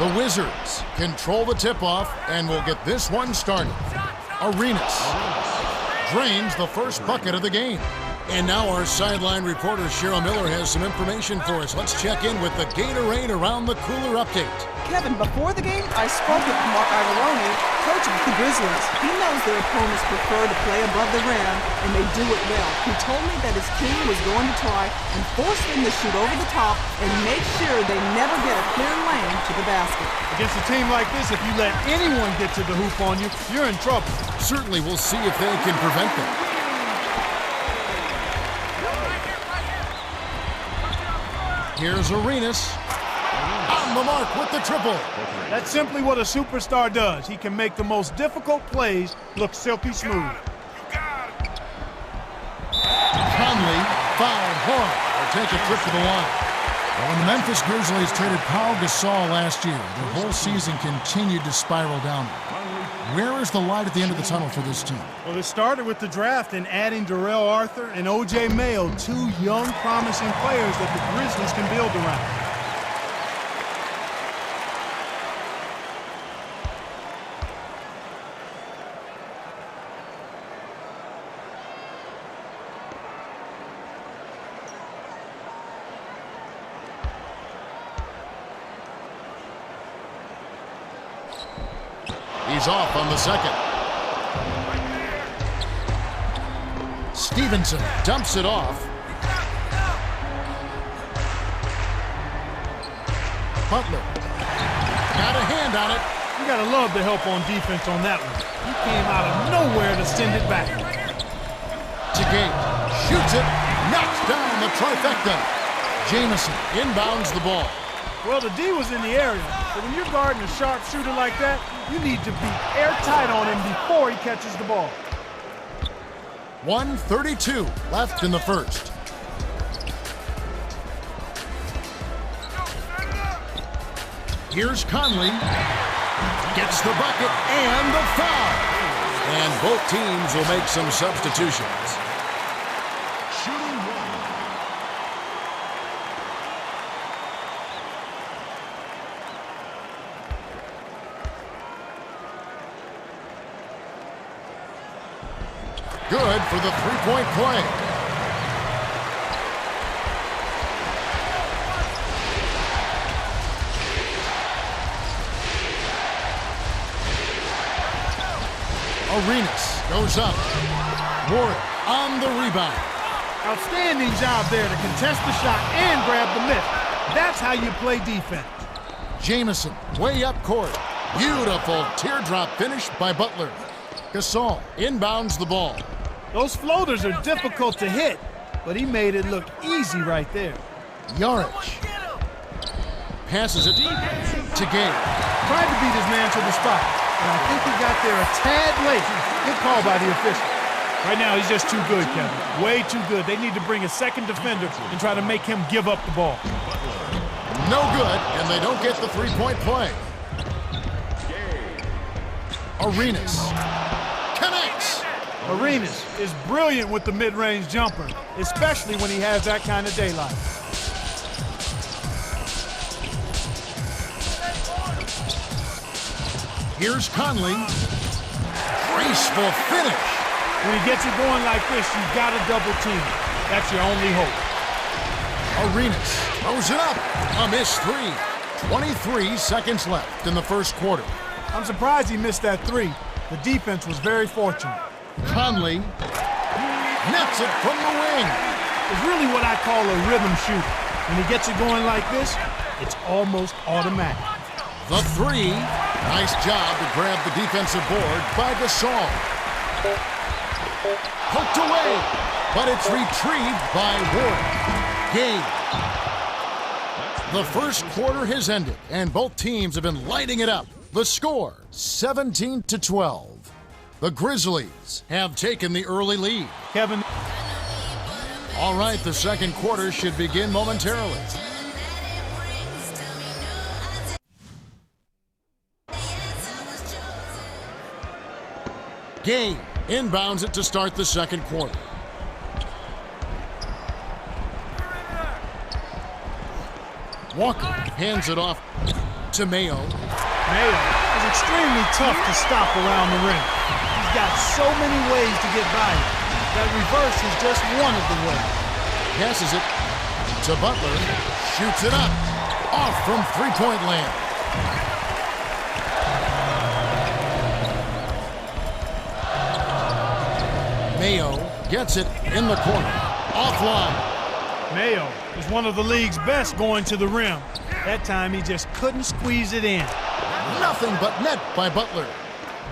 The Wizards control the tip-off and will get this one started. Arenas drains the first bucket of the game. And now our sideline reporter Cheryl Miller has some information for us. Let's check in with the Gatorade Around the Cooler update. Kevin, before the game, I spoke with Mark Ivaroni, coach of the Grizzlies. He knows their opponents prefer to play above the rim, and they do it well. He told me that his team was going to try and force them to shoot over the top and make sure they never get a clear lane to the basket. Against a team like this, if you let anyone get to the hoop on you, you're in trouble. Certainly we'll see if they can prevent them. Here's Arenas. On the mark with the triple. That's simply what a superstar does. He can make the most difficult plays look silky smooth. Conley fouled hard. They'll take a trip to the line. Well, when the Memphis Grizzlies traded Pau Gasol last year, their whole season continued to spiral downward. Where is the light at the end of the tunnel for this team? Well, it started with the draft and adding Darrell Arthur and O.J. Mayo, two young, promising players that the Grizzlies can build around. He's off on the second. Stevenson dumps it off. Butler got a hand on it. You gotta love the help on defense on that one. He came out of nowhere to send it back. Tagate shoots it, knocks down the trifecta. Jamison inbounds the ball. Well, the D was in the area, but when you're guarding a sharpshooter like that, you need to be airtight on him before he catches the ball. 1:32 left in the first. Here's Conley. Gets the bucket and the foul. And both teams will make some substitutions. Good for the three-point play. Arenas goes up. Ward on the rebound. Outstanding job there to contest the shot and grab the lift. That's how you play defense. Jamison way up court. Beautiful teardrop finish by Butler. Gasol inbounds the ball. Those floaters are difficult to hit, but he made it look easy right there. Yarich passes it to Gay. Tried to beat his man to the spot, and I think he got there a tad late. Good call by the official. Right now, he's just too good, Kevin. Way too good. They need to bring a second defender and try to make him give up the ball. No good, and they don't get the three-point play. Arenas connects. Arenas is brilliant with the mid-range jumper, especially when he has that kind of daylight. Here's Conley. Graceful finish. When he gets it going like this, you've got to double team. That's your only hope. Arenas throws it up. A missed three. 23 seconds left in the first quarter. I'm surprised he missed that three. The defense was very fortunate. Conley nets it from the wing. It's really what I call a rhythm shooter. When he gets it going like this, it's almost automatic. The three. Nice job to grab the defensive board by Gasol. Poked away, but it's retrieved by Ward. Game. The first quarter has ended, and both teams have been lighting it up. The score, 17-12. The Grizzlies have taken the early lead. Kevin. All right, the second quarter should begin momentarily. Gay inbounds it to start the second quarter. Walker hands it off. to Mayo. Mayo is extremely tough to stop around the rim. He's got so many ways to get by you. That reverse is just one of the ways. Passes it to Butler. Shoots it up. Off from three-point land. Mayo gets it in the corner. Offline. Mayo is one of the league's best going to the rim. That time he just couldn't squeeze it in. Nothing but net by Butler.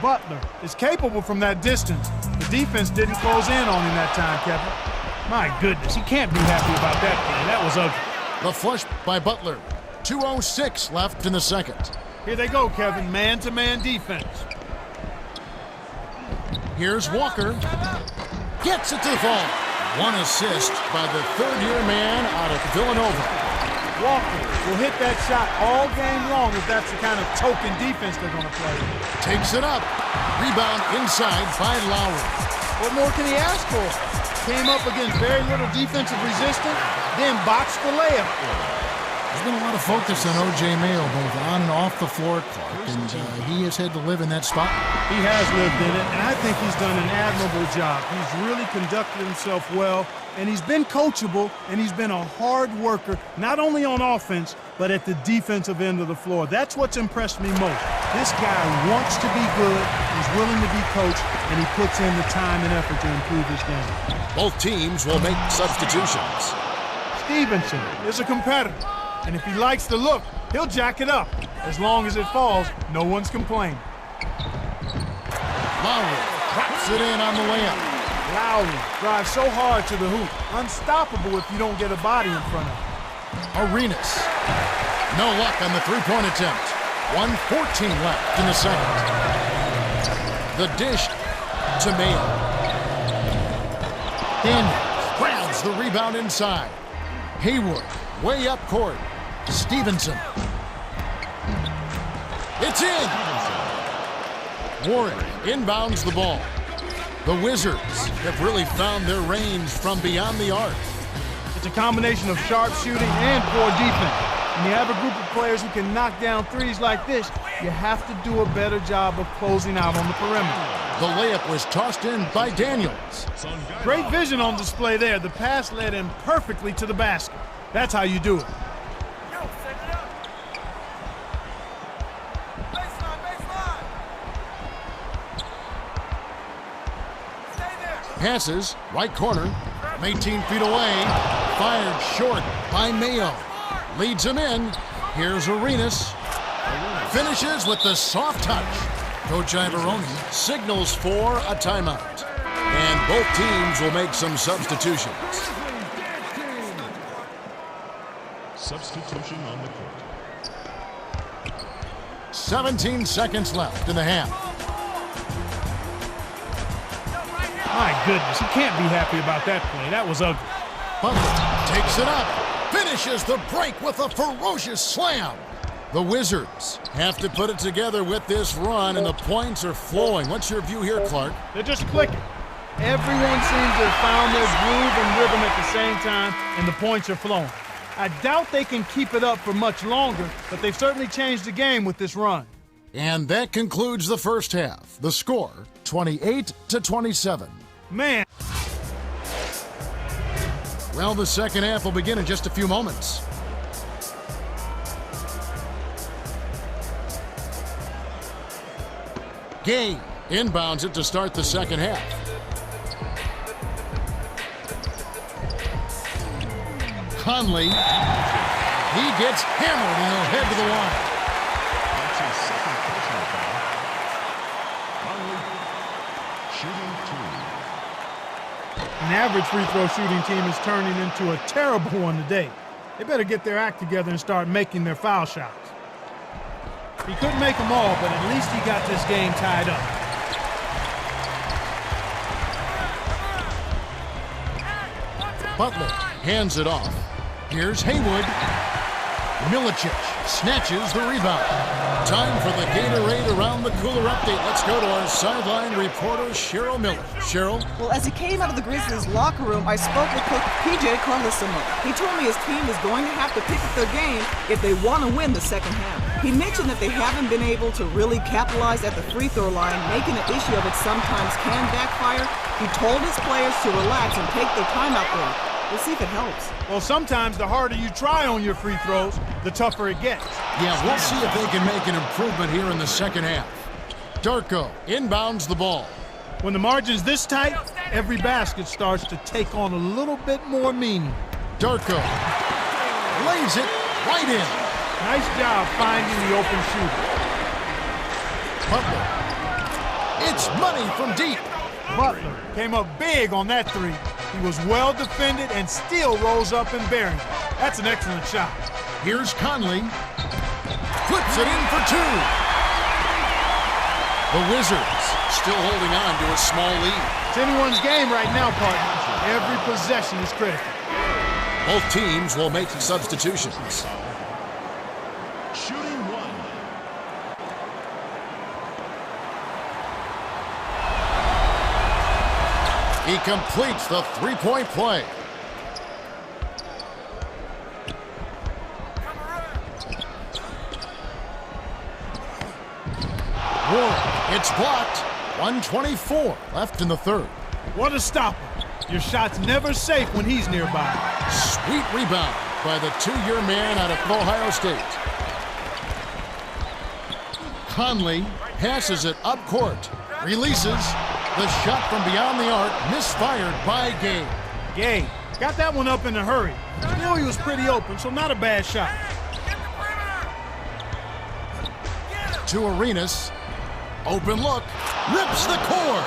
Butler is capable from that distance. The defense didn't close in on him that time, Kevin. My goodness, he can't be happy about that play. That was ugly. The flush by Butler. 2:06 left in the second. Here they go, Kevin. Man-to-man defense. Here's Walker. Gets it to the fall. One assist by the third-year man out of Villanova. Walker will hit that shot all game long if that's the kind of token defense they're going to play. Takes it up. Rebound inside by Lowry. What more can he ask for? Came up against very little defensive resistance, then boxed the layup. There's been a lot of focus on O.J. Mayo, both on and off the floor, Clark, and he has had to live in that spot. He has lived in it, and I think he's done an admirable job. He's really conducted himself well, and he's been coachable, and he's been a hard worker, not only on offense, but at the defensive end of the floor. That's what's impressed me most. This guy wants to be good, he's willing to be coached, and he puts in the time and effort to improve his game. Both teams will make substitutions. Stevenson is a competitor, and if he likes the look, he'll jack it up. As long as it falls, no one's complaining. Lowry drops it in on the layup. Lowry drives so hard to the hoop. Unstoppable if you don't get a body in front of him. Arenas. No luck on the three-point attempt. 1:14 left in the second. The dish to Mayo. Daniels grabs the rebound inside. Haywood way up court. Stevenson. It's in. Warren inbounds the ball. The Wizards have really found their range from beyond the arc. It's a combination of sharp shooting and poor defense. When you have a group of players who can knock down threes like this, you have to do a better job of closing out on the perimeter. The layup was tossed in by Daniels. Great vision on display there. The pass led him perfectly to the basket. That's how you do it. Passes, right corner, from 18 feet away. Fired short by Mayo. Leads him in. Here's Arenas. Finishes with the soft touch. Coach Ivaroni signals for a timeout. And both teams will make some substitutions. Substitution on the court. 17 seconds left in the half. My goodness, he can't be happy about that play. That was ugly. Butler takes it up. Finishes the break with a ferocious slam. The Wizards have to put it together with this run, and the points are flowing. What's your view here, Clark? They're just clicking. Everyone seems to have found their groove and rhythm at the same time, and the points are flowing. I doubt they can keep it up for much longer, but they've certainly changed the game with this run. And that concludes the first half. The score, 28-27. Man. Well, the second half will begin in just a few moments. Gay inbounds it to start the second half. Conley, he gets hammered and he'll head to the line. That's his second personal foul. Conley shooting two. An average free throw shooting team is turning into a terrible one today. They better get their act together and start making their foul shots. He couldn't make them all, but at least he got this game tied up. Butler hands it off. Here's Haywood. Milicic snatches the rebound. Time for the Gatorade Around the Cooler update. Let's go to our sideline reporter, Cheryl Miller. Cheryl? Well, as he came out of the Grizzlies' locker room, I spoke with coach PJ Carlissimo. He told me his team is going to have to pick up their game if they want to win the second half. He mentioned that they haven't been able to really capitalize at the free throw line, making an issue of it sometimes can backfire. He told his players to relax and take their time out there. We'll see if it helps. Well, sometimes the harder you try on your free throws, the tougher it gets. Yeah, we'll see if they can make an improvement here in the second half. Darko inbounds the ball. When the margin's this tight, every basket starts to take on a little bit more meaning. Darko lays it right in. Nice job finding the open shooter. Butler. It's money from deep. Butler came up big on that three. He was well defended and still rose up and bearing. That's an excellent shot. Here's Conley. Flips it in for two. The Wizards still holding on to a small lead. It's anyone's game right now, partner. Every possession is critical. Both teams will make substitutions. Shooting one. He completes the three-point play. Warren, it's blocked. 1:24 left in the third. What a stopper. Your shot's never safe when he's nearby. Sweet rebound by the two-year man out of Ohio State. Conley passes it up court. Releases. The shot from beyond the arc misfired by Gay. Gay got that one up in a hurry. Still, he was pretty open, so not a bad shot. To Arenas. Open look. Rips the cord.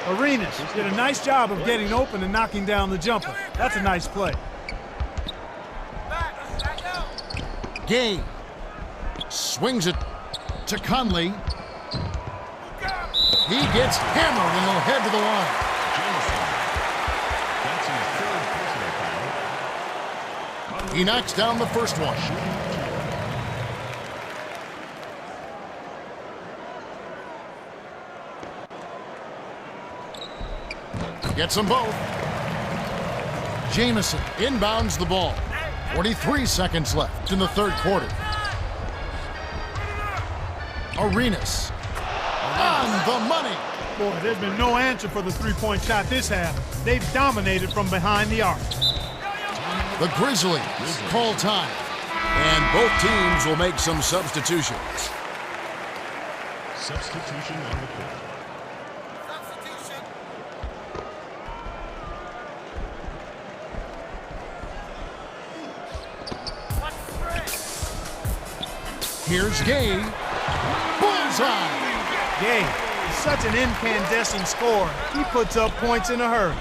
Arenas did a nice job of getting open and knocking down the jumper. That's a nice play. Gay swings it to Conley. He gets hammered and will head to the line. That's his third personal foul. He knocks down the first one. Gets them both. Jamison inbounds the ball. 43 seconds left in the third quarter. Arenas on the money. Boy, there's been no answer for the three-point shot this half. They've dominated from behind the arc. The Grizzlies call time, and both teams will make some substitutions. Substitution on the court. Here's Gay. Bullseye. Gay is such an incandescent scorer. He puts up points in a hurry.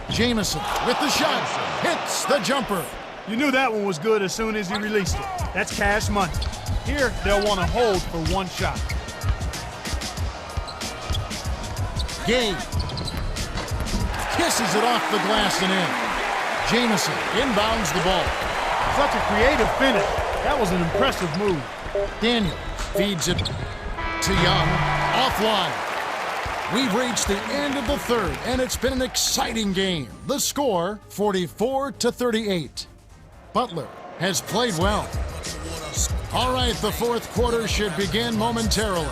Jamison with the shot. Hits the jumper. You knew that one was good as soon as he released it. That's cash money. Here, they'll want to hold for one shot. Gay kisses it off the glass and in. Jamison inbounds the ball. Such a creative finish. That was an impressive move. Daniel feeds it to Young. Offline. We've reached the end of the third, and it's been an exciting game. The score, 44-38. Butler has played well. All right, the fourth quarter should begin momentarily.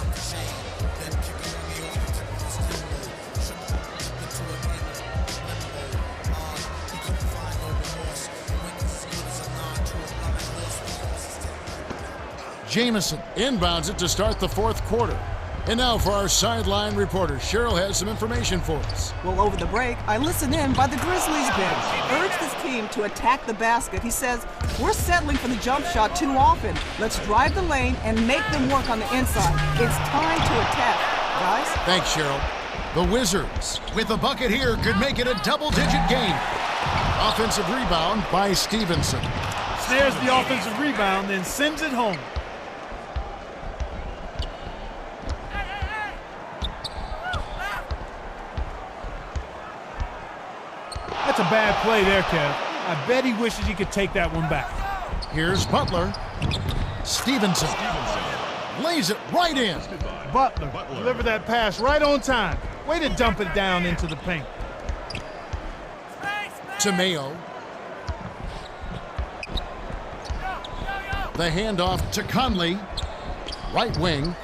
Jamison inbounds it to start the fourth quarter. And now for our sideline reporter, Cheryl has some information for us. Well, over the break, I listened in by the Grizzlies bench. Urged this team to attack the basket. He says, we're settling for the jump shot too often. Let's drive the lane and make them work on the inside. It's time to attack, guys. Thanks, Cheryl. The Wizards, with a bucket here, could make it a double-digit game. Offensive rebound by Stevenson. Snares the offensive rebound, then sends it home. That's a bad play there, Kev. I bet he wishes he could take that one back. Here's Butler. Stevenson lays it right in. Butler delivered that pass right on time. Way to dump it down into the paint. To Mayo. The handoff to Conley. Right wing.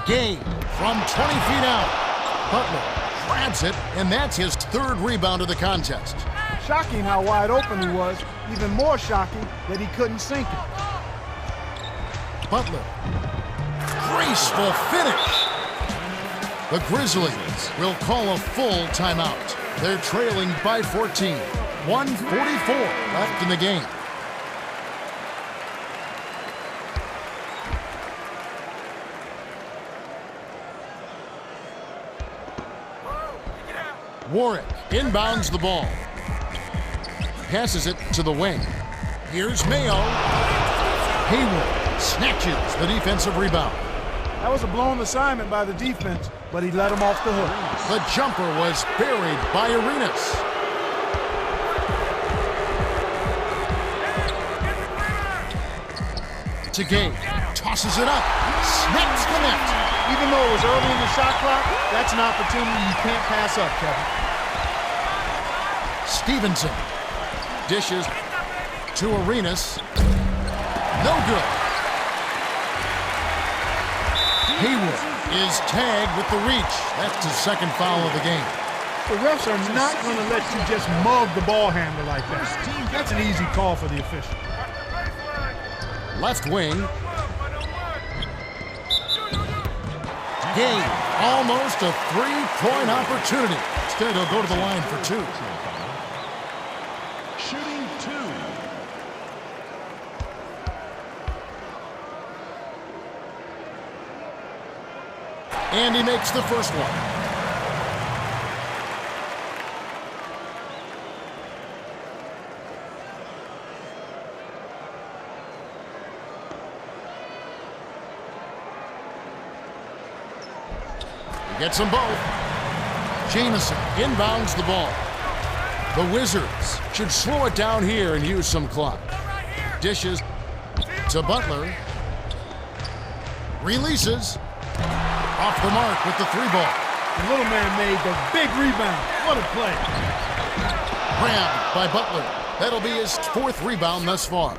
Gay from 20 feet out. Butler grabs it, and that's his third rebound of the contest. Shocking how wide open he was. Even more shocking that he couldn't sink it. Butler. Graceful finish. The Grizzlies will call a full timeout. They're trailing by 14. 1:44 left in the game. Warwick inbounds the ball. Passes it to the wing. Here's Mayo. Hayward snatches the defensive rebound. That was a blown assignment by the defense, but he let him off the hook. The jumper was buried by Arenas. To Gay. Tosses it up. Snaps the net. Even though it was early in the shot clock, that's an opportunity you can't pass up, Kevin. Stevenson dishes to Arenas. No good. Hayward is tagged with the reach. That's his second foul of the game. The refs are not going to let you just mug the ball handler like that. That's an easy call for the official. Left wing. Gay, almost a three-point opportunity. Instead, he'll go to the line for two. Shooting two. And he makes the first one. He gets them both. Jamison inbounds the ball. The Wizards should slow it down here and use some clock. Dishes to Butler. Releases. Off the mark with the three ball. The little man made the big rebound. What a play. Grabbed by Butler. That'll be his fourth rebound thus far.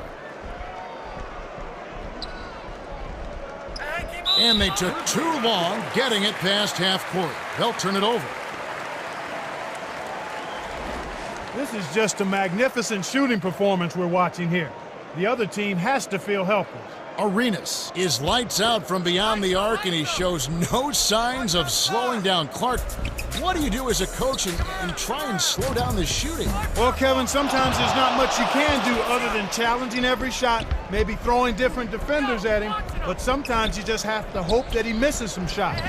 And they took too long getting it past half court. They'll turn it over. This is just a magnificent shooting performance we're watching here. The other team has to feel helpless. Arenas is lights out from beyond the arc, and he shows no signs of slowing down. Clark, what do you do as a coach and try and slow down the shooting? Well, Kevin, sometimes there's not much you can do other than challenging every shot, maybe throwing different defenders at him, but sometimes you just have to hope that he misses some shots.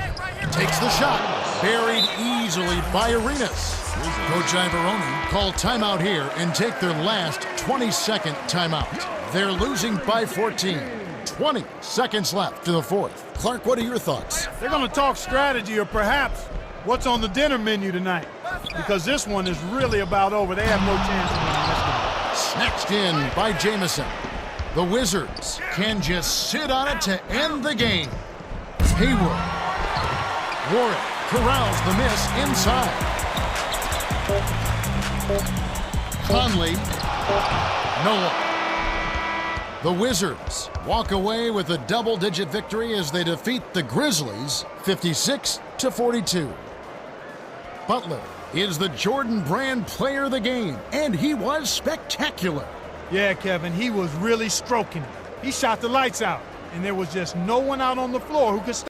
Takes the shot, buried easily by Arenas. Coach Ivaroni called timeout here and take their last 22nd timeout. They're losing by 14. 20 seconds left to the fourth. Clark, what are your thoughts? They're going to talk strategy or perhaps what's on the dinner menu tonight, because this one is really about over. They have no chance of winning this game. Snatched in by Jamison. The Wizards can just sit on it to end the game. Hayward. Warwick corrals the miss inside. Conley. Noah. The Wizards walk away with a double-digit victory as they defeat the Grizzlies 56-42. Butler is the Jordan Brand player of the game, and he was spectacular. Yeah, Kevin, he was really stroking it. He shot the lights out, and there was just no one out on the floor who could stop